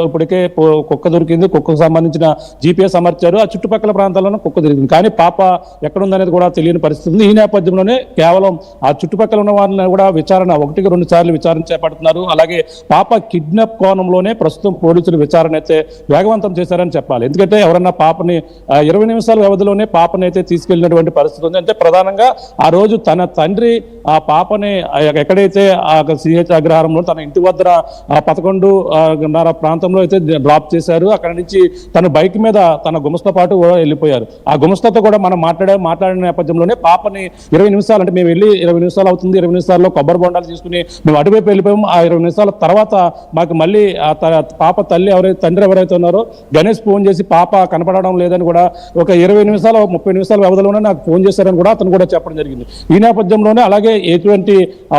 ఇప్పటికే కుక్క దొరికింది, కుక్కకు సంబంధించిన GPS అమర్చారు, ఆ చుట్టుపక్కల ప్రాంతాల్లోనే కుక్క దొరికింది. కానీ పాప ఎక్కడుందనేది కూడా తెలియని పరిస్థితి ఉంది. ఈ నేపథ్యంలోనే కేవలం ఆ చుట్టుపక్కల ఉన్న వారిని కూడా విచారణ 1-2 సార్లు విచారణ చేపడుతున్నారు. అలాగే పాప కిడ్నాప్ కోణంలోనే ప్రస్తుతం పోలీసులు విచారణ అయితే వేగవంతం చేశారని చెప్పాలి. ఎందుకంటే ఎవరన్నా పాపని 20 నిమిషాల వ్యవధిలోనే పాపని అయితే తీసుకెళ్లినటువంటి పరిస్థితి ఉంది. అంటే ప్రధానంగా ఆ రోజు తన తండ్రి ఆ పాపని ఎక్కడైతే ఆ సిహెచ్ అగ్రహారంలో తన ఇంటి వద్ద 11:30 ప్రాంతంలో అయితే డ్రాప్ చేశారు. అక్కడి నుంచి తన బైక్ మీద తన గుమస్తా పాటు వెళ్ళిపోయారు. ఆ గుమస్తాతో కూడా మనం మాట్లాడిన నేపథ్యంలోనే పాపని 20 నిమిషాలు, అంటే మేము వెళ్ళి 20 నిమిషాలు అవుతుంది, 20 నిమిషాల్లో కొబ్బరి బొండాలు తీసుకుని మేము అటువైపు వెళ్ళిపోయాము. ఆ 20 నిమిషాల తర్వాత మాకు మళ్ళీ పాప తండ్రి ఎవరైతే ఉన్నారో గణేష్ ఫోన్ చేసి పాప కనపడడం లేదని కూడా ఒక 20 నిమిషాలు 30 నిమిషాల వ్యవధిలోనే నాకు ఫోన్ చేశారని కూడా అతను కూడా చెప్పడం జరిగింది. ఈ నేపథ్యంలోనే అలాగే ఎటువంటి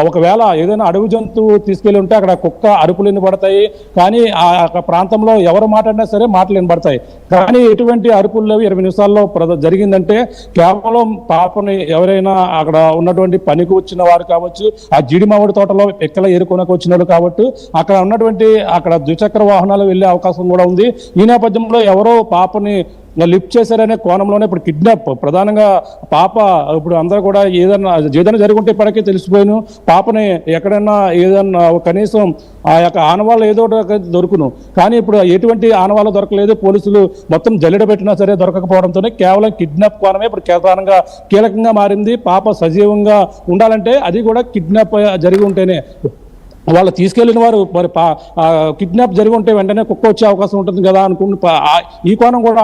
ఒకవేళ ఏదైనా అడవి జంతువు తీసుకెళ్లి ఉంటే అక్కడ కుక్క అరుపులు వినబడతాయి, కానీ ఆ ప్రాంతంలో ఎవరు మాట్లాడినా సరే మాటలు వినబడతాయి. కానీ ఎటువంటి అరుపులు లేవు. 20 నిమిషాల్లో జరిగిందంటే కేవలం పాపని ఎవరైనా అక్కడ ఉన్నటువంటి పనికి వచ్చిన వారు కావచ్చు, ఆ జీడి మామిడి తోటలో ఎక్కల ఏరుకొనకు వచ్చిన వాళ్ళు కాబట్టి అక్కడ ద్విచక్ర వాహనాలు వెళ్లే అవకాశం కూడా ఉంది. ఈ నేపథ్యంలో ఎవరో పాపని లిఫ్ట్ చేశారనే కోణంలోనే ఇప్పుడు కిడ్నాప్ ప్రధానంగా పాప ఇప్పుడు అందరూ కూడా ఏదైనా జరుగుంటే ఇప్పటికే తెలిసిపోయాను. పాపని ఎక్కడైనా ఏదన్నా కనీసం ఆ యొక్క ఆనవాళ్ళు ఏదో దొరుకును, కానీ ఇప్పుడు ఎటువంటి ఆనవాళ్ళు దొరకలేదు. పోలీసులు మొత్తం జల్లెడ పెట్టినా సరే దొరకకపోవడంతోనే కేవలం కిడ్నాప్ కోణమే ఇప్పుడు ప్రధానంగా కీలకంగా మారింది. పాప సజీవంగా ఉండాలంటే అది కూడా కిడ్నాప్ జరిగి ఉంటేనే. వాళ్ళు తీసుకెళ్లిన వారు మరి కిడ్నాప్ జరిగి ఉంటే వెంటనే కుక్క వచ్చే అవకాశం ఉంటుంది కదా అనుకుని ఈ కోణం కూడా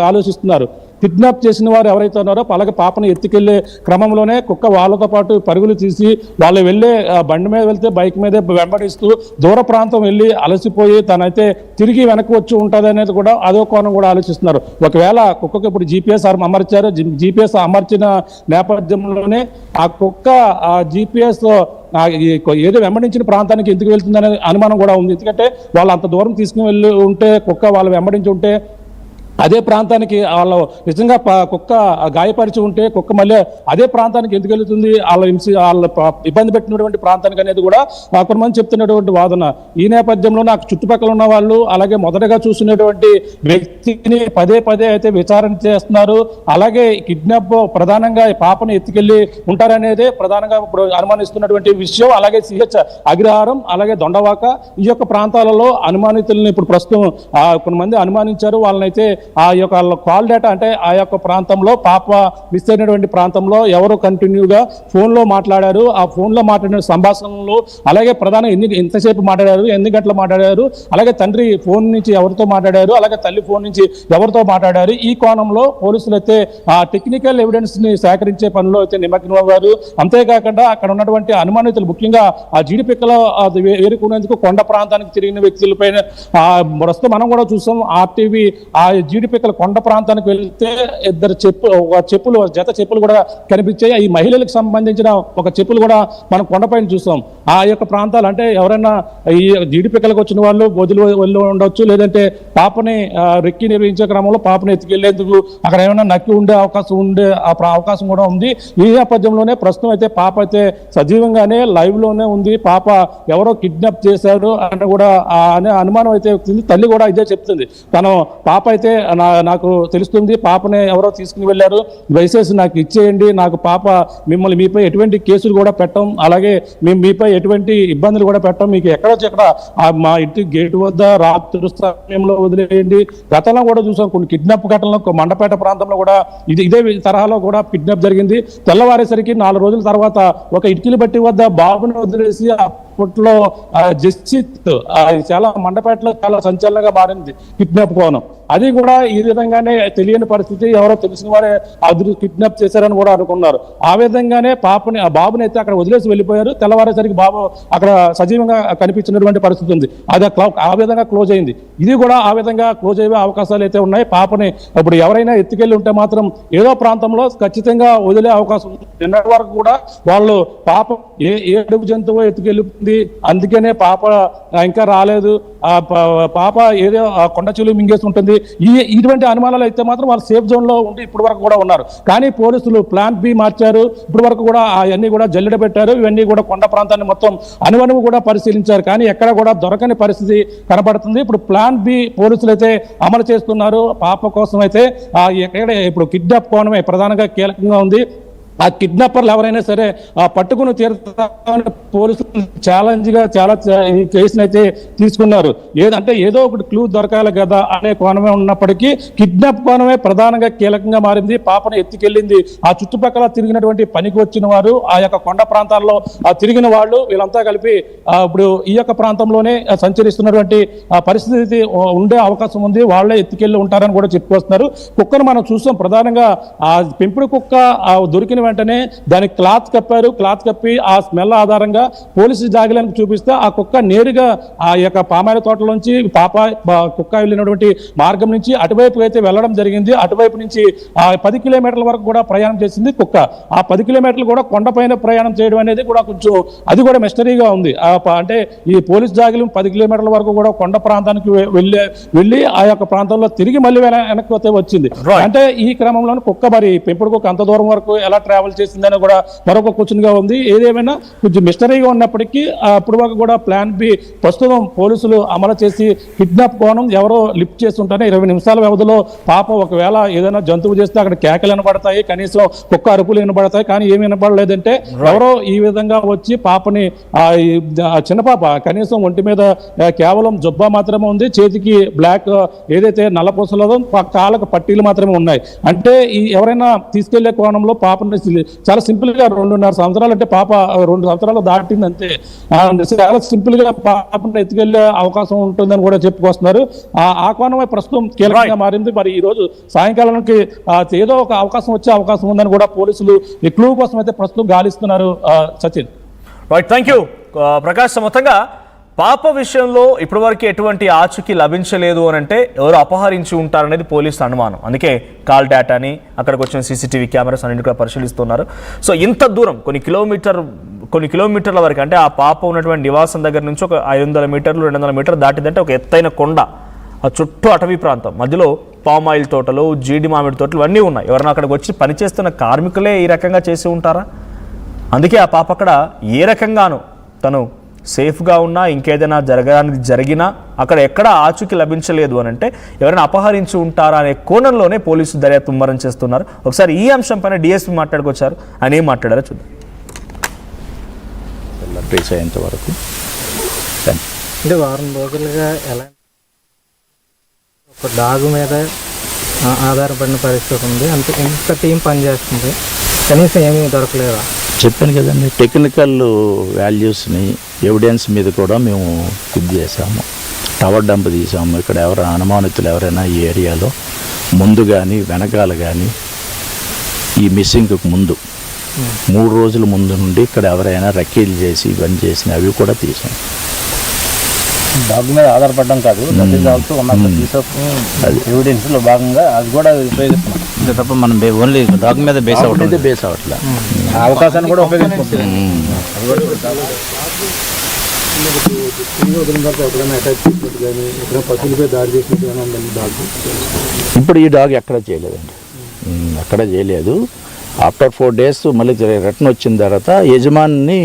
ఆలోచిస్తున్నారు. కిడ్నాప్ చేసిన వారు ఎవరైతే ఉన్నారో అలాగే పాపను ఎత్తుకెళ్లే క్రమంలోనే కుక్క వాళ్ళతో పాటు పరుగులు తీసి వాళ్ళు వెళ్ళే బండి మీద వెళ్తే బైక్ మీదే వెంబడిస్తూ దూర ప్రాంతం వెళ్ళి అలసిపోయి తనైతే తిరిగి వెనక్కి వచ్చి ఉంటుంది అనేది కూడా అదో కోణం కూడా ఆలోచిస్తున్నారు. ఒకవేళ కుక్కకు ఇప్పుడు GPS అమర్చారు, GPS అమర్చిన నేపథ్యంలోనే ఆ కుక్క ఆ GPS ఏదో వెంబడించిన ప్రాంతానికి ఎందుకు వెళ్తుందనే అనుమానం కూడా ఉంది. ఎందుకంటే వాళ్ళు అంత దూరం తీసుకుని వెళ్ళి ఉంటే కుక్క వాళ్ళు వెంబడించి ఉంటే అదే ప్రాంతానికి వాళ్ళు నిజంగా కుక్క గాయపరిచి ఉంటే కుక్క మళ్ళీ అదే ప్రాంతానికి ఎందుకు వెళ్తుంది, వాళ్ళ ఇబ్బంది పెట్టినటువంటి ప్రాంతానికి అనేది కూడా కొంతమంది చెప్తున్నటువంటి వాదన. ఈ నేపథ్యంలో నాకు చుట్టుపక్కల ఉన్న వాళ్ళు అలాగే మొదటగా చూసినటువంటి వ్యక్తిని పదే అయితే విచారణ చేస్తున్నారు. అలాగే కిడ్నాప్ ప్రధానంగా పాపను ఎత్తుకెళ్లి ఉంటారనేదే ప్రధానంగా ఇప్పుడు అనుమానిస్తున్నటువంటి విషయం. అలాగే సిహెచ్ అగ్రహారం అలాగే దొండవాక ఈ యొక్క ప్రాంతాలలో అనుమానితులను ఇప్పుడు ప్రస్తుతం కొంతమంది అనుమానించారు. వాళ్ళనైతే ఆ యొక్క కాల్ డేటా అంటే ఆ యొక్క ప్రాంతంలో పాప మిస్ అయినటువంటి ప్రాంతంలో ఎవరు కంటిన్యూగా ఫోన్లో మాట్లాడారు, ఆ ఫోన్లో మాట్లాడిన సంభాషణలు అలాగే ప్రధానంగా ఎంతసేపు మాట్లాడారు, ఎన్ని గంటలు మాట్లాడారు, అలాగే తండ్రి ఫోన్ నుంచి ఎవరితో మాట్లాడారు, అలాగే తల్లి ఫోన్ నుంచి ఎవరితో మాట్లాడారు. ఈ కోణంలో పోలీసులు అయితే ఆ టెక్నికల్ ఎవిడెన్స్ ని సేకరించే పనిలో అయితే నిమగ్నమయ్యారు. అంతేకాకుండా అక్కడ ఉన్నటువంటి అనుమానితులు ముఖ్యంగా ఆ జీడిపిక్కలో ఏరుకునేందుకు కొండ ప్రాంతానికి తిరిగిన వ్యక్తులపైన ప్రస్తుతం మనం కూడా చూసాం. RTV ఆ జీడిపిక్కల కొండ ప్రాంతానికి వెళ్తే ఇద్దరు జత చెప్పులు కూడా కనిపించాయి. ఈ మహిళలకు సంబంధించిన ఒక చెప్పులు కూడా మనం కొండపైన చూసాం. ఆ యొక్క ప్రాంతాలు అంటే ఎవరైనా ఈ జీడిపిక్కలకు వచ్చిన వాళ్ళు వదిలి ఉండొచ్చు, లేదంటే పాపని రెక్కి నిర్వహించే క్రమంలో పాపని ఎత్తుకెళ్లేందుకు అక్కడ ఏమైనా నక్కి ఉండే అవకాశం కూడా ఉంది. ఈ నేపథ్యంలోనే ప్రస్తుతం అయితే పాప అయితే సజీవంగానే లైవ్ లోనే ఉంది. పాప ఎవరో కిడ్నాప్ చేశారు అని కూడా అనే అనుమానం అయితే వచ్చింది. తల్లి కూడా ఇదే చెప్తుంది. తను పాప అయితే నాకు తెలుస్తుంది, పాపనే ఎవరో తీసుకుని వెళ్ళారు, దయచేసి నాకు ఇచ్చేయండి, నాకు పాప మీపై ఎటువంటి కేసులు కూడా పెట్టం, అలాగే మేము మీపై ఎటువంటి ఇబ్బందులు కూడా పెట్టం, మీకు ఎక్కడ మా ఇంటి గేటు వద్ద రాత్రి సమయంలో వదిలేయండి. గతంలో కూడా చూసాం కొన్ని కిడ్నాప్ ఘటనలో మండపేట ప్రాంతంలో కూడా ఇదే తరహాలో కూడా కిడ్నాప్ జరిగింది. తెల్లవారేసరికి 4 రోజుల తర్వాత ఒక ఇటుకల బట్టి వద్ద బాబుని వదిలేసి అప్పట్లో జస్జిత్ చాలా మండపేటలో చాలా సంచలనంగా మారింది కిడ్నాప్ కోణం. అది కూడా ఈ విధంగానే తెలియని పరిస్థితి, ఎవరో తెలిసిన వారే కిడ్నాప్ చేశారని కూడా అనుకున్నారు. ఆ విధంగానే ఆ బాబుని అయితే అక్కడ వదిలేసి వెళ్ళిపోయారు. తెల్లవారేసరికి బాబు అక్కడ సజీవంగా కనిపించినటువంటి పరిస్థితి ఉంది. అది ఆ విధంగా క్లోజ్ అయింది. ఇది కూడా ఆ విధంగా క్లోజ్ అయ్యే అవకాశాలు అయితే ఉన్నాయి. పాపని ఇప్పుడు ఎవరైనా ఎత్తుకెళ్ళి ఉంటే మాత్రం ఏదో ప్రాంతంలో ఖచ్చితంగా వదిలే అవకాశం ఉంది. నిన్నటి వరకు కూడా వాళ్ళు పాప ఏ అడుగు జంతువు ఎత్తుకెళ్ళింది, అందుకనే పాప ఇంకా రాలేదు, పాప ఏదో కొండ చెలువు మింగేసి ఉంటుంది, ఇటువంటి అనుమానాలు అయితే మాత్రం వాళ్ళు సేఫ్ జోన్లో ఉండి ఇప్పటి వరకు కూడా ఉన్నారు. కానీ పోలీసులు ప్లాన్ బి మార్చారు. ఇప్పటి వరకు కూడా అవన్నీ కూడా జల్లెడ పెట్టారు. ఇవన్నీ కూడా కొండ ప్రాంతాన్ని మొత్తం అనువనువు కూడా పరిశీలించారు. కానీ ఎక్కడ కూడా దొరకని పరిస్థితి కనబడుతుంది. ఇప్పుడు ప్లాన్ బి పోలీసులు అయితే అమలు చేస్తున్నారు. పాప కోసం అయితే ఎక్కడ ఇప్పుడు కిడ్నాప్ కోణమే ప్రధానంగా కీలకంగా ఉంది. ఆ కిడ్నాపర్లు ఎవరైనా సరే పట్టుకుని తీరుతామని పోలీసులు ఛాలెంజ్గా చాలా ఈ కేసును అయితే తీసుకున్నారు. ఏదంటే ఏదో ఒకటి క్లూ దొరకాలి కదా అనే కోణమే ఉన్నప్పటికీ కిడ్నాప్ కోణమే ప్రధానంగా కీలకంగా మారింది. పాపను ఎత్తుకెళ్ళింది ఆ చుట్టుపక్కల తిరిగినటువంటి పనికి వచ్చిన వారు, ఆ యొక్క కొండ ప్రాంతాల్లో తిరిగిన వాళ్ళు, వీళ్ళంతా కలిపి ఇప్పుడు ఈ యొక్క ప్రాంతంలోనే సంచరిస్తున్నటువంటి పరిస్థితి ఉండే అవకాశం ఉంది. వాళ్ళే ఎత్తుకెళ్ళి ఉంటారని కూడా చెప్పుకొస్తున్నారు. కుక్కను మనం చూసాం. ప్రధానంగా ఆ పెంపుడు కుక్క దొరికిన వెంటనే దానికి క్లాత్ కప్పారు. క్లాత్ కప్పి ఆ స్మెల్ ఆధారంగా పోలీసు జాగిలానికి చూపిస్తే ఆ కుక్క నేరుగా ఆ యొక్క పామాయిల తోటలోంచి కుక్క వెళ్ళినటువంటి మార్గం నుంచి అటువైపు అయితే వెళ్ళడం జరిగింది. అటువైపు నుంచి 10 కిలోమీటర్ల వరకు కూడా ప్రయాణం చేసింది కుక్క. ఆ 10 కిలోమీటర్లు కూడా కొండపైన ప్రయాణం చేయడం అనేది కూడా కొంచెం అది కూడా మిస్టరీగా ఉంది. అంటే ఈ పోలీస్ జాగిలం 10 కిలోమీటర్ల వరకు కూడా కొండ ప్రాంతానికి వెళ్ళి ఆ యొక్క ప్రాంతంలో తిరిగి మళ్ళీ వెనక్కి వచ్చింది. అంటే ఈ క్రమంలో కుక్క మరి పెంపుడు కుక్క అంత దూరం వరకు ఎలా ట్రావెల్ చేసిందని కూడా మరొక క్వశ్చన్ గా ఉంది. ఏదేమైనా కొంచెం మిస్టరీగా ఉన్నప్పటికీ అప్పుడు వరకు కూడా ప్లాన్ బి ప్రస్తుతం పోలీసులు అమలు చేసి కిడ్నాప్ కోణం ఎవరో లిఫ్ట్ చేస్తుంటారు. 20 నిమిషాల వ్యవధిలో పాప ఒకవేళ ఏదైనా జంతువు చేస్తే అక్కడ కేకలు వినబడతాయి, కనీసం కుక్క అరుపులు వినబడతాయి. కానీ ఏమి వినబడలేదంటే ఎవరో ఈ విధంగా వచ్చి పాపని చిన్న పాప కనీసం ఒంటి మీద కేవలం జుబ్బా మాత్రమే ఉంది, చేతికి బ్లాక్ ఏదైతే నల్లపూసలదో కాళ్ళకు పట్టీలు మాత్రమే ఉన్నాయి. అంటే ఈ ఎవరైనా తీసుకెళ్లే కోణంలో పాపని చాలా సింపుల్ గా 2.5 సంవత్సరాలు అంటే పాప 2 సంవత్సరాలు దాటింది అంతే. చాలా సింపుల్ గా పాపను ఎత్తుకెళ్లే అవకాశం ఉంటుందని కూడా చెప్పుకొస్తున్నారు. ఆ కోణమే ప్రస్తుతం కీలకంగా మారింది. మరి ఈ రోజు సాయంకాలానికి ఏదో ఒక అవకాశం వచ్చే అవకాశం ఉందని కూడా పోలీసులు ఈ క్లూ కోసం అయితే ప్రస్తుతం గాలిస్తున్నారు. Sachin, right, thank you Prakash. మొత్తంగా పాప విషయంలో ఇప్పటివరకు ఎటువంటి ఆచూకీ లభించలేదు అని అంటే ఎవరు అపహరించి ఉంటారనేది పోలీసుల అనుమానం. అందుకే కాల్ డేటాని, అక్కడికి వచ్చిన సీసీటీవీ కెమెరాస్ అన్నింటి కూడా పరిశీలిస్తున్నారు. సో ఇంత దూరం కొన్ని కిలోమీటర్ల వరకు అంటే ఆ పాప ఉన్నటువంటి నివాసం దగ్గర నుంచి ఒక 500 మీటర్లు 200 మీటర్లు దాటిందంటే ఒక ఎత్తైన కొండ, ఆ చుట్టూ అటవీ ప్రాంతం, మధ్యలో పామాయిల్ తోటలు, జీడి మామిడి తోటలు ఇవన్నీ ఉన్నాయి. ఎవరైనా అక్కడికి వచ్చి పనిచేస్తున్న కార్మికులే ఈ రకంగా చేసి ఉంటారా? అందుకే ఆ పాప అక్కడ ఏ రకంగానూ తను సేఫ్గా ఉన్నా, ఇంకేదైనా జరిగినా అక్కడ ఎక్కడా ఆచూకీ లభించలేదు అని అంటే ఎవరైనా అపహరించి ఉంటారా అనే కోణంలోనే పోలీసులు దర్యాప్తు ముమ్మరం చేస్తున్నారు. ఒకసారి ఈ అంశం పైన డిఎస్పీ మాట్లాడుకొచ్చారు. ఆయన ఏం మాట్లాడారో చూద్దాం. ట్రేస్ అయ్యేంత వరకు అంటే వారం రోజులుగా ఎలా ఒక డాగ్ మీద ఆధారపడిన పరిస్థితి ఉంది. అంత ఇంత టీం పనిచేస్తుంది, కనీసం ఏమీ దొరకలేదా? చెప్పాను కదండి, టెక్నికల్ వాల్యూస్ని ఎవిడెన్స్ మీద కూడా మేము ఇది చేసాము. టవర్ డంప్ తీసాము. ఇక్కడ ఎవరైనా అనుమానితులు ఎవరైనా ఈ ఏరియాలో ముందు కానీ వెనకాల కానీ ఈ మిస్సింగ్కి ముందు 3 రోజుల ముందు నుండి ఇక్కడ ఎవరైనా రక్కీలు చేసి ఇవన్నీ చేసిన అవి కూడా తీసాం. డాగ్ మీద ఆధారపడడం కాదు, ఎవిడెన్స్ లో భాగంగా అది కూడా ఉపయోగిస్తున్నాం. అంతే తప్ప మనం ఓన్లీ డాగ్ మీద బేస్ అవ్వట్లా అవకాశాన్ని కూడా ఉపయోగించుకుంటున్నాం. ఇప్పుడు ఈ డాగ్ ఎక్కడ చేయలేదండి, ఎక్కడ చేయలేదు. ఆఫ్టర్ 4 days మళ్ళీ రిటర్న్ వచ్చిన తర్వాత యజమాని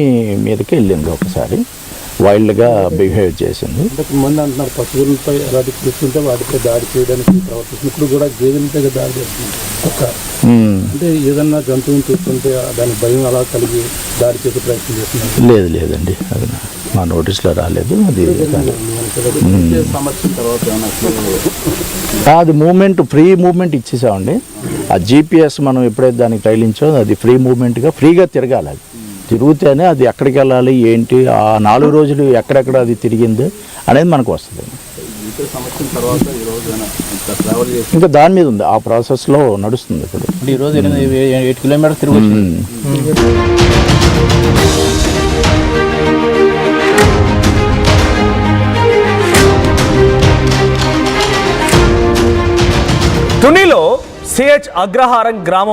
మీదకి వెళ్ళింది. ఒకసారి వైల్డ్గా బిహేవ్ చేసింది. మంది అంటున్నారు పశువులపై అలాంటి చూస్తుంటే వాటిపై దాడి చేయడానికి ప్రవర్తిస్తుంది. ఇప్పుడు కూడా గేదెలపై దాడి చేస్తుంది. అంటే ఏదన్నా జంతువుని చూస్తుంటే దాని భయం అలా కలిగి దాడి చేసే ప్రయత్నం చేస్తున్నారు. లేదండి, అది మా నోటీస్లో రాలేదు. అది మూమెంట్ ఫ్రీ మూమెంట్ ఇచ్చేసామండి. ఆ GPS మనం ఎప్పుడైతే దానికి తగిలించో అది ఫ్రీ మూమెంట్గా ఫ్రీగా తిరగాలి. అది తిరుగుతేనే అది ఎక్కడికి వెళ్ళాలి ఏంటి, ఆ 4 రోజులు ఎక్కడెక్కడ అది తిరిగింది అనేది మనకు వస్తుంది. ఇంకా దాని మీద ఉంది, ఆ ప్రాసెస్లో నడుస్తుంది. ఇప్పుడు ఈరోజు 8 కిలోమీటర్స్ తిరిగి తునిలో సిహెచ్ అగ్రహారం గ్రామం